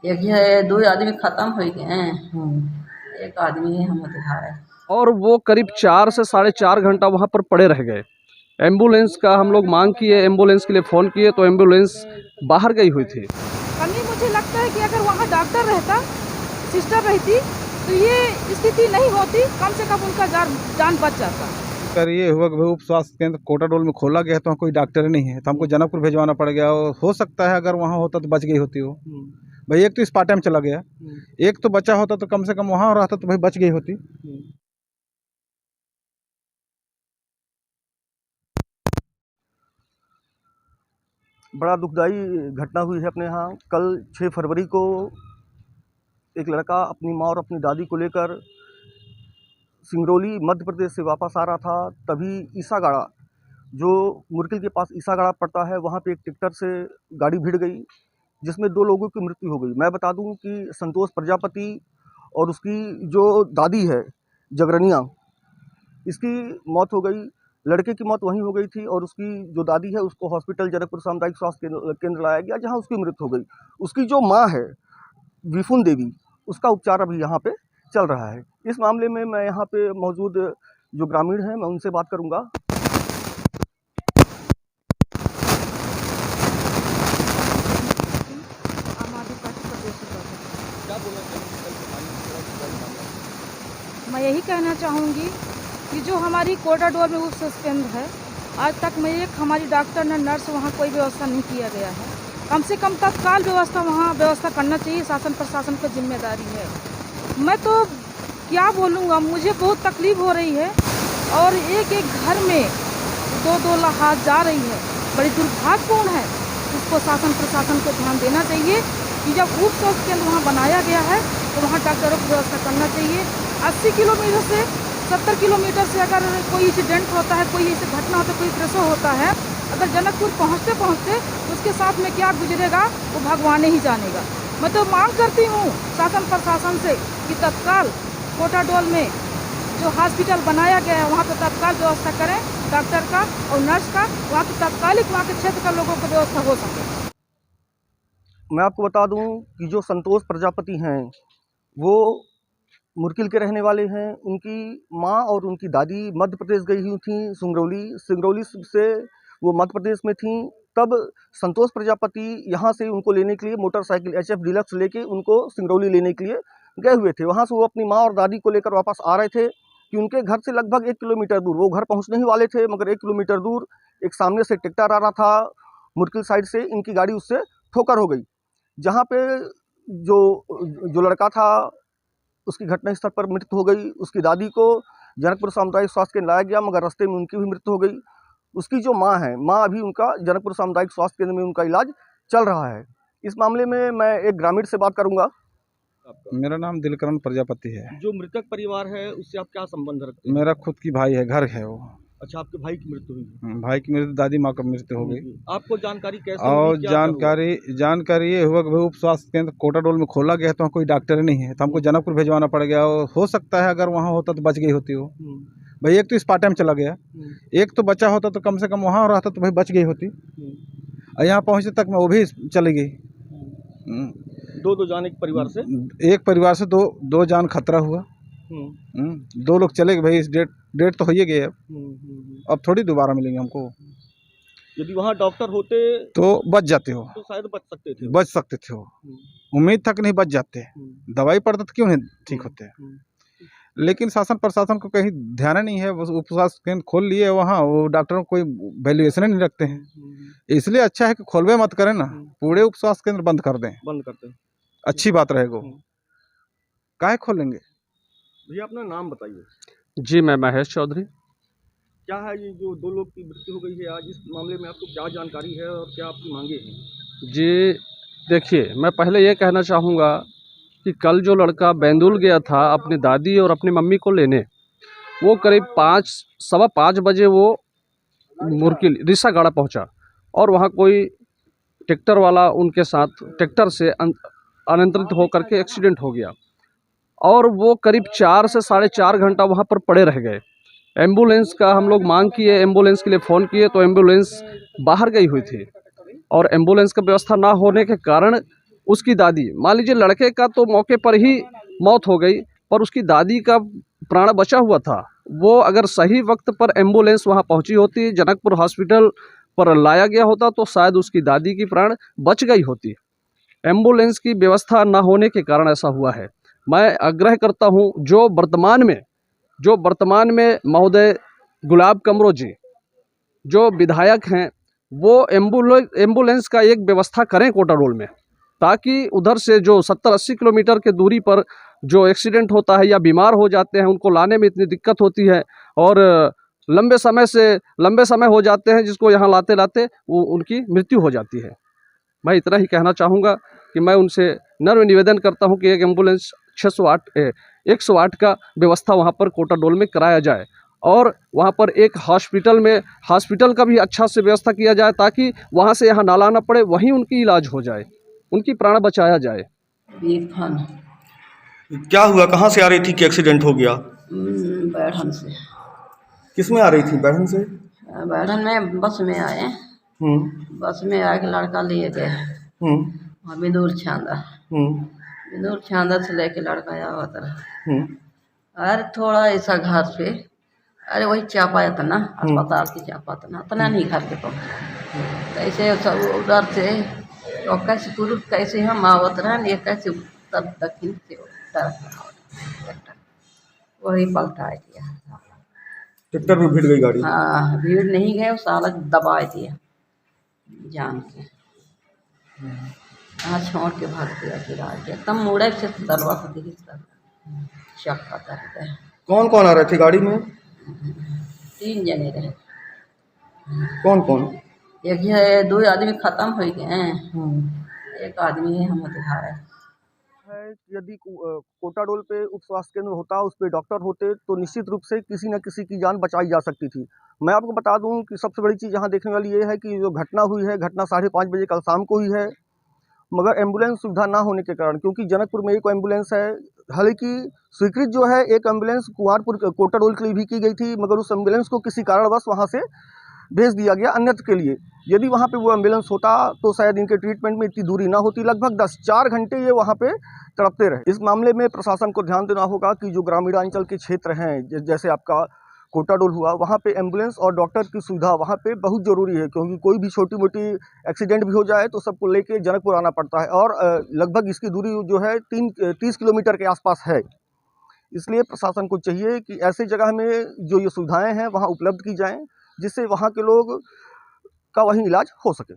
एक है, दो आदमी खत्म हो गए हैं, एक आदमी है हम उधार है। और वो करीब 4 से 4.5 घंटा वहाँ पर पड़े रह गए। एम्बुलेंस का हम लोग मांग किए, एम्बुलेंस के लिए फ़ोन किए तो एम्बुलेंस बाहर गई हुई थी। कमी मुझे लगता है कि अगर वहाँ डॉक्टर रहता, सिस्टर रहती, तो ये स्थिति नहीं होती, कम से कम उनका जान बच जाता। कर ये हुआ कि उप स्वास्थ्य केंद्र कोटाडोल में खोला गया तो वहाँ कोई डॉक्टर नहीं है, तो हमको जनकपुर भेजवाना पड़ गया। और हो सकता है अगर वहाँ होता तो बच गई होती वो। भाई एक तो स्पॉट टाइम चला गया, एक तो बचा होता तो कम से कम वहाँ रहता तो भाई बच गई होती। बड़ा दुखदाई घटना हुई है अपने यहाँ। कल 6 फरवरी को एक लड़का अपनी माँ और अपनी दादी को लेकर सिंगरौली मध्य प्रदेश से वापस आ रहा था। तभी ईसागाड़ा, जो मुरकिल के पास ईसागाड़ा पड़ता है, वहाँ पे एक ट्रैक्टर से गाड़ी भिड़ गई, जिसमें 2 लोगों की मृत्यु हो गई। मैं बता दूं कि संतोष प्रजापति और उसकी जो दादी है जगरनिया, इसकी मौत हो गई। लड़के की मौत वहीं हो गई थी और उसकी जो दादी है उसको हॉस्पिटल जनकपुर सामुदायिक स्वास्थ्य केंद्र लाया गया, जहां उसकी मृत्यु हो गई। उसकी जो माँ है विपुन देवी, उसका उपचार अभी यहाँ पे चल रहा है। इस मामले में मैं यहाँ पे मौजूद जो ग्रामीण हैं मैं उनसे बात करूँगा। मैं यही कहना चाहूँगी कि जो हमारी कोटाडोर में उप स्वास्थ्य केंद्र है, आज तक में एक हमारी डॉक्टर न नर्स वहाँ कोई व्यवस्था नहीं किया गया है। कम से कम तत्काल व्यवस्था वहाँ व्यवस्था करना चाहिए, शासन प्रशासन की जिम्मेदारी है। मैं तो क्या बोलूँगा, मुझे बहुत तकलीफ हो रही है और एक एक घर में 2-2 हाथ जा रही है, बड़ी दुर्भाग्यपूर्ण है। उसको शासन प्रशासन को ध्यान देना चाहिए कि जब उप स्वास्थ्य केंद्र वहाँ बनाया गया है तो वहाँ डॉक्टरों की व्यवस्था करना चाहिए। 80 किलोमीटर से 70 किलोमीटर से अगर कोई इंसिडेंट होता है, कोई ऐसी घटना होता है, कोई प्रसव होता है, अगर जनकपुर पहुँचते पहुँचते उसके साथ में क्या गुजरेगा वो भगवान ही जानेगा। मैं तो मांग करती हूँ शासन प्रशासन से कि तत्काल कोटाडोल में जो हॉस्पिटल बनाया गया है वहाँ पर तत्काल व्यवस्था करें डॉक्टर का और नर्स का, वहाँ की तत्कालिक वहाँ के क्षेत्र का लोगों को व्यवस्था हो सके। मैं आपको बता दूं कि जो संतोष प्रजापति हैं वो मुरकिल के रहने वाले हैं। उनकी माँ और उनकी दादी मध्य प्रदेश गई हुई थी सिंगरौली से वो मध्य प्रदेश में थी। तब संतोष प्रजापति यहाँ से उनको लेने के लिए मोटरसाइकिल HF डीलक्स लेके उनको सिंगरौली लेने के लिए गए हुए थे। वहाँ से वो अपनी माँ और दादी को लेकर वापस आ रहे थे कि उनके घर से लगभग 1 किलोमीटर दूर, वो घर पहुँचने ही वाले थे, मगर 1 किलोमीटर दूर एक सामने से ट्रैक्टर आ रहा था मुरकिल साइड से, इनकी गाड़ी उससे ठोकर हो गई, जहाँ पे जो लड़का था उसकी घटनास्थल पर मृत्यु हो गई। उसकी दादी को जनकपुर सामुदायिक स्वास्थ्य केंद्र लाया गया, मगर रास्ते में उनकी भी मृत्यु हो गई। उसकी जो माँ है, माँ अभी उनका जनकपुर सामुदायिक स्वास्थ्य केंद्र में उनका इलाज चल रहा है। इस मामले में मैं एक ग्रामीण से बात करूंगा। मेरा नाम दिलकरण प्रजापति है। जो मृतक परिवार है उससे आप क्या संबंध रखते हैं? मेरा खुद की भाई है, घर है वो। अच्छा, आपके भाई की मृत्यु हुई? भाई की मृत्यु, दादी माँ का मृत्यु हो गई। आपको जानकारी कैसे और मिली? क्या जानकारी ये हुआ कि भाई उप स्वास्थ्य केंद्र कोटाडोल में खोला गया तो वहाँ कोई डॉक्टर नहीं है, तो हमको जनकपुर भेजवाना पड़ गया। और हो सकता है अगर वहाँ होता तो बच गई होती वो। भाई एक तो स्पॉट टाइम चला गया, एक तो बचा होता तो कम से कम वहाँ रहता तो भाई बच गई होती। और यहाँ पहुँचने तक में वो भी चली गई। दो जान एक परिवार से? एक परिवार से दो जान खतरा हुआ। 2 लोग चले गए भाई, इस डेट तो हो ही गए। अब थोड़ी दोबारा मिलेंगे हमको। यदि वहाँ डॉक्टर होते तो बच जाते हो, तो शायद बच सकते थे वो। उम्मीद तक नहीं बच जाते, दवाई पड़ता तो क्यों नहीं ठीक होते। लेकिन शासन प्रशासन को कहीं ध्यान नहीं है, उप स्वास्थ्य केंद्र खोल लिए वहाँ, वो डॉक्टरों को कोई वैल्यूएशन नहीं रखते हैं। इसलिए अच्छा है कि खोलवे मत करें ना, पूरे उप स्वास्थ्य केंद्र बंद कर दें, अच्छी बात रहेगा। काहे खोलेंगे? भैया अपना नाम बताइए। जी, मैं महेश चौधरी। क्या है ये जो 2 लोग की मृत्यु हो गई है आज, इस मामले में आपको क्या जानकारी है और क्या आपकी मांगे हैं? जी देखिए, मैं पहले ये कहना चाहूँगा कि कल जो लड़का बैतूल गया था अपनी दादी और अपनी मम्मी को लेने, वो करीब 5 बजे वो मुरकिल ईसागाड़ा पहुँचा और वहाँ कोई ट्रैक्टर वाला उनके साथ ट्रैक्टर से अनियंत्रित होकर के एक्सीडेंट हो गया और वो करीब 4 से 4.5 घंटा वहाँ पर पड़े रह गए। एम्बुलेंस का हम लोग मांग किए, एम्बुलेंस के लिए फ़ोन किए तो एम्बुलेंस बाहर गई हुई थी और एम्बुलेंस का व्यवस्था ना होने के कारण उसकी दादी, मान लीजिए लड़के का तो मौके पर ही मौत हो गई, पर उसकी दादी का प्राण बचा हुआ था। वो अगर सही वक्त पर एम्बुलेंस वहाँ पहुँची होती, जनकपुर हॉस्पिटल पर लाया गया होता, तो शायद उसकी दादी की प्राण बच गई होती। एम्बुलेंस की व्यवस्था न होने के कारण ऐसा हुआ है। मैं आग्रह करता हूँ जो वर्तमान में महोदय गुलाब कमरो जी जो विधायक हैं, वो एम्बुलेंस का एक व्यवस्था करें कोटा रोड में, ताकि उधर से जो 70-80 किलोमीटर के दूरी पर जो एक्सीडेंट होता है या बीमार हो जाते हैं, उनको लाने में इतनी दिक्कत होती है और लंबे समय हो जाते हैं, जिसको यहाँ लाते लाते वो उनकी मृत्यु हो जाती है। मैं इतना ही कहना चाहूँगा कि मैं उनसे नम्र निवेदन करता हूँ कि एक एम्बुलेंस 108 का व्यवस्था वहाँ पर कोटा डोल में कराया जाए और वहाँ पर एक हॉस्पिटल का भी अच्छा से व्यवस्था किया जाए, ताकि वहाँ से यहाँ ना लाना पड़े, वहीं उनकी इलाज हो जाए, उनकी प्राण बचाया जाए। बीर खान क्या हुआ, कहाँ से आ रही थी कि एक्सीडेंट हो गया? बैठन से। किस में आ रही थी, बैठन से? बैठन में बस में आए, बस में आके लड़का लिए गए वहाँ बिंदुर छांदा से लेके लड़का आया था। अरे थोड़ा ऐसा घर पे, अरे वही चापा इतना अस्पताल की चापा इतना नहीं घर के पहुँचे, कैसे सब उधर से तो कैसे पूर्व कैसे हम आवत रहे, ये कैसे उत्तर दक्षिण से वही पलटा दिया। ट्रैक्टर में भिड़ गई गाड़ी? हाँ, भीड़ नहीं गए, साला दबा दिया जान के। हाँ, छोड़ के भाग दिया किराए के, तब मुड़े से दरवा से दिखी चक्का कर। कौन कौन आ रहे थे गाड़ी में? 3 जने रहे। कौन कौन? एक है, 2 आदमी खत्म हो गए हैं, एक आदमी है हम दिखाए। यदि कोटा डोल पे उप स्वास्थ्य केंद्र होता, उस पे डॉक्टर होते, तो निश्चित रूप से किसी न किसी की जान बचाई जा सकती थी। मैं आपको बता दूं कि सबसे बड़ी चीज़ यहाँ देखने वाली ये है कि जो घटना हुई है, घटना 5:30 बजे कल शाम को हुई है, मगर एम्बुलेंस सुविधा ना होने के कारण, क्योंकि जनकपुर में एक एम्बुलेंस है, हालांकि स्वीकृत जो है एक एम्बुलेंस कुंवारपुर कोटा डोल के लिए भी की गई थी, मगर उस एम्बुलेंस को किसी कारणवश वहाँ से भेज दिया गया अन्यत्र के लिए। यदि वहाँ पे वो एम्बुलेंस होता तो शायद इनके ट्रीटमेंट में इतनी दूरी ना होती। लगभग 4 घंटे ये वहाँ पे तड़पते रहे। इस मामले में प्रशासन को ध्यान देना होगा कि जो ग्रामीणांचल के क्षेत्र हैं, जैसे आपका कोटा डोल हुआ, वहाँ पे एम्बुलेंस और डॉक्टर की सुविधा वहाँ पे बहुत ज़रूरी है, क्योंकि कोई भी छोटी मोटी एक्सीडेंट भी हो जाए तो सबको लेके जनकपुर आना पड़ता है और लगभग इसकी दूरी जो है 30 किलोमीटर के आसपास है। इसलिए प्रशासन को चाहिए कि ऐसी जगह में जो ये सुविधाएं हैं वहाँ उपलब्ध की जाएं, जिससे वहाँ के लोग का वहीं इलाज हो सके।